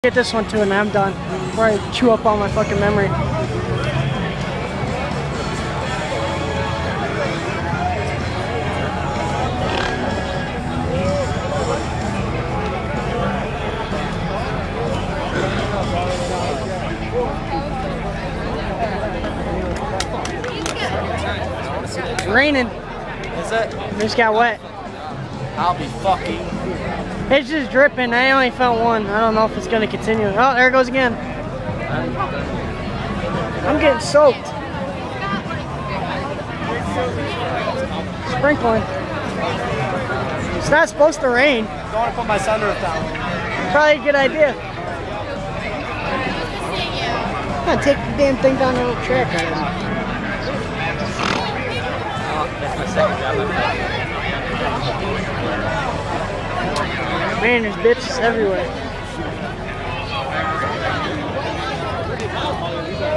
Get this one too and I'm done before I chew up all my fucking memory. It's raining. Is it? It just got wet. I'll be fucking. It's just dripping. I only felt one. I don't know if it's gonna continue. Oh, there it goes again. I'm getting soaked. Sprinkling. It's not supposed to rain. Don't want to put my sunroof down. Probably a good idea. I'm gonna take the damn thing down the little track. That's my second job. Man, there's bitches everywhere.